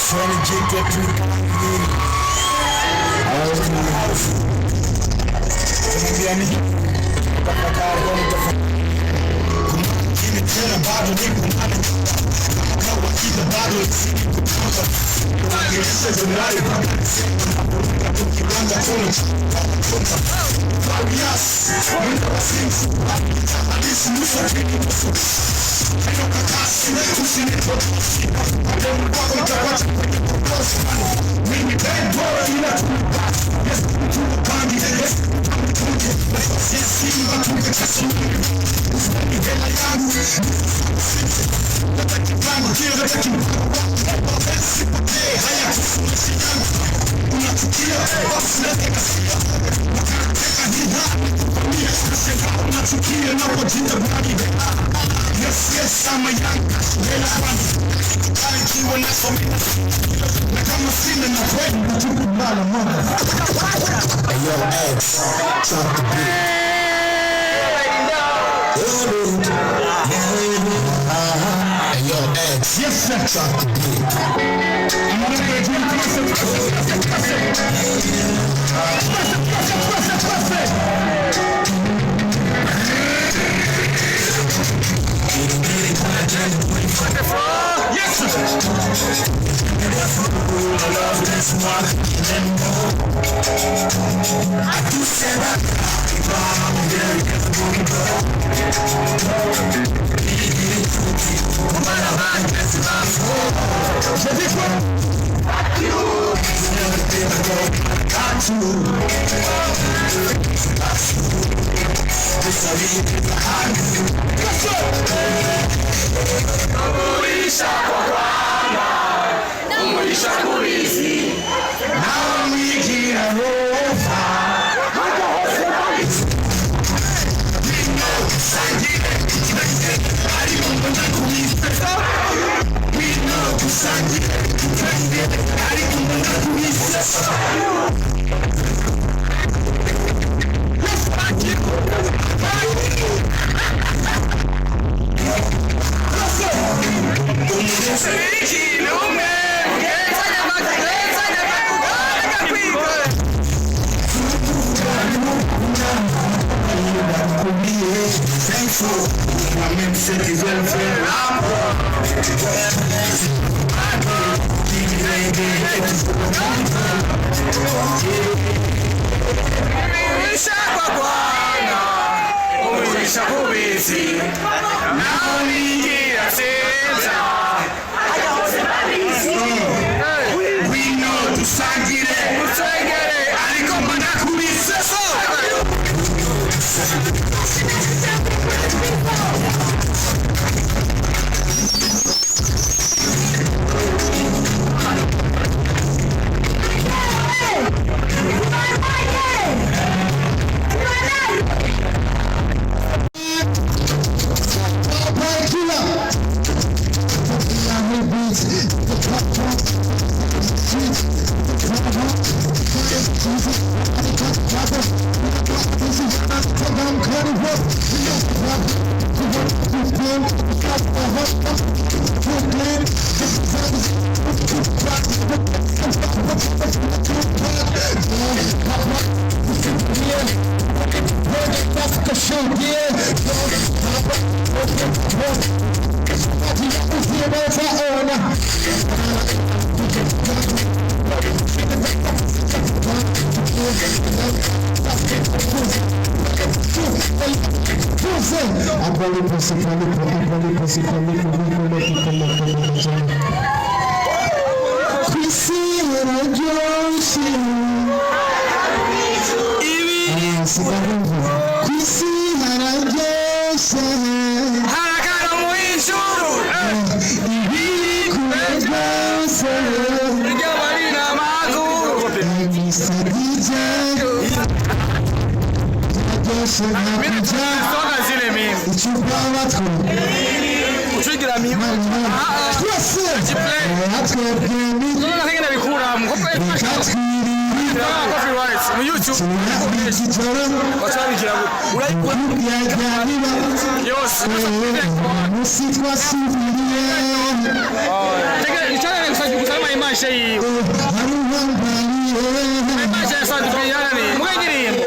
Trying to get that through the Yose imashe yiwe imashe yasanzwe yanani mwengirimbo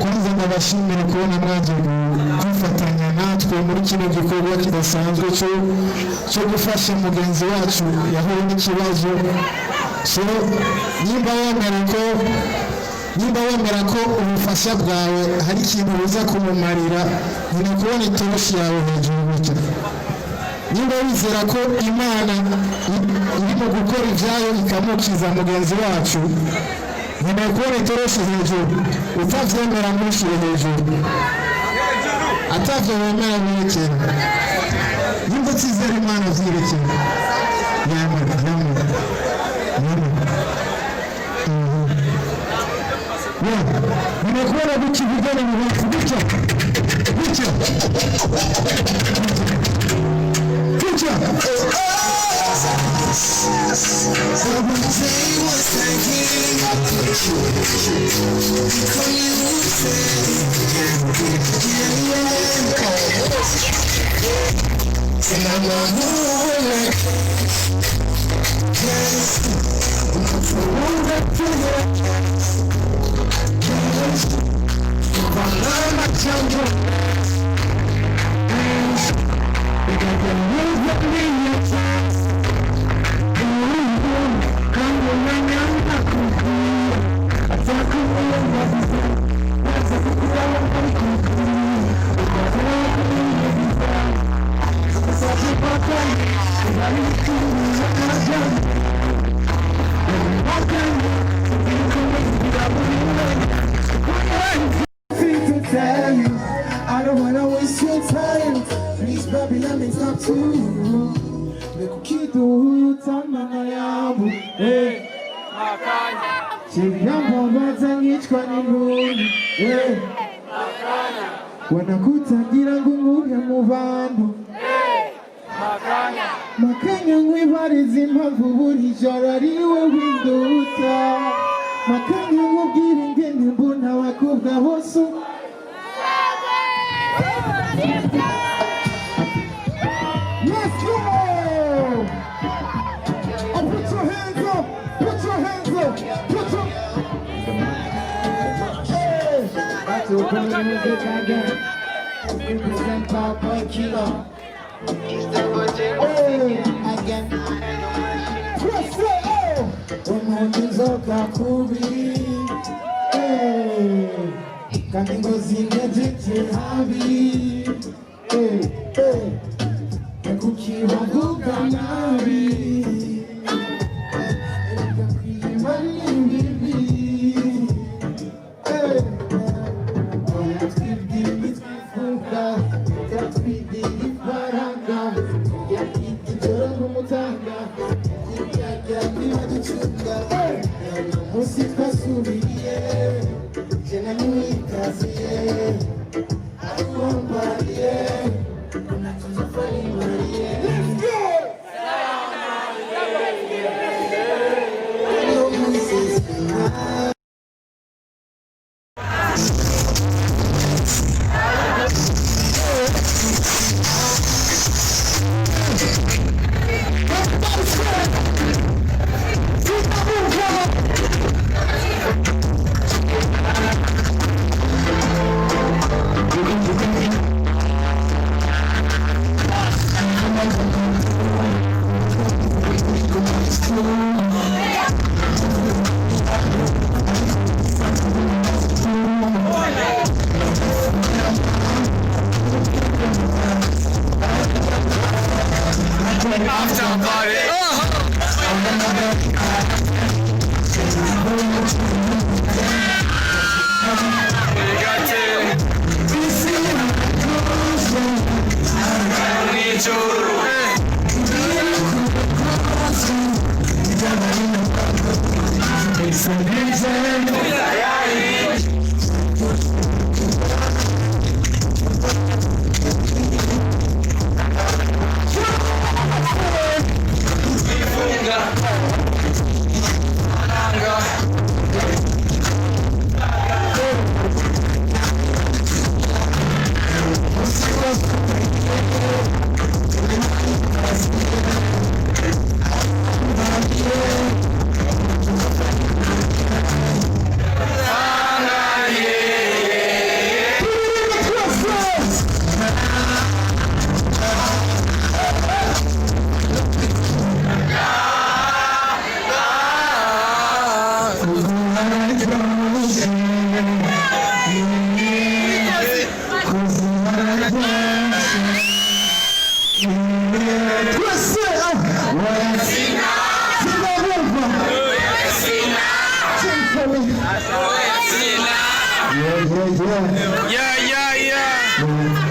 kwanza ndabashimira kubona mwaje gufatanya natwe muri kino gikorwa kidasanzwe cyo gufasha mugenzi wacu yahuye n'ikibazo. So nimba wemera ko ubufasha bwawe hari ikintu buza kumumarira, ni kubona itoroshi yawe hejuru gutya. Nimba wizera ko Imana irimo gukora ibyayo ikamukiza mugenzi wacu, nyuma kubona itoroshi hejuru, utavyemera mushire hejuru, atavyo wemera mwerekera. Nimba utizera Imana vyerekera, nimekuona guki vijana mwafu gucha I don't wanna waste your time. Please, baby, let me talk to you. Make you keep the tamana yabu. Hey, Chivyambabaza ngicwa n'inguni wanakutagira ngo nkure mu bantu makanya nkwibariza impamvu buri joro ari wowe induta makanya nkubwira ingene mbona abakobwa bose Let's go! Put your hands up! Put your hands up! Put your... Hey! That's what we're gonna do again. Represent Papa Kilo. Hey! Again. Press it! Oh! Umunyizoka kubi. Hey! Kandi ngozi ngejete habi. Hey! Hey! Kukiwavuga nabi. Yeah.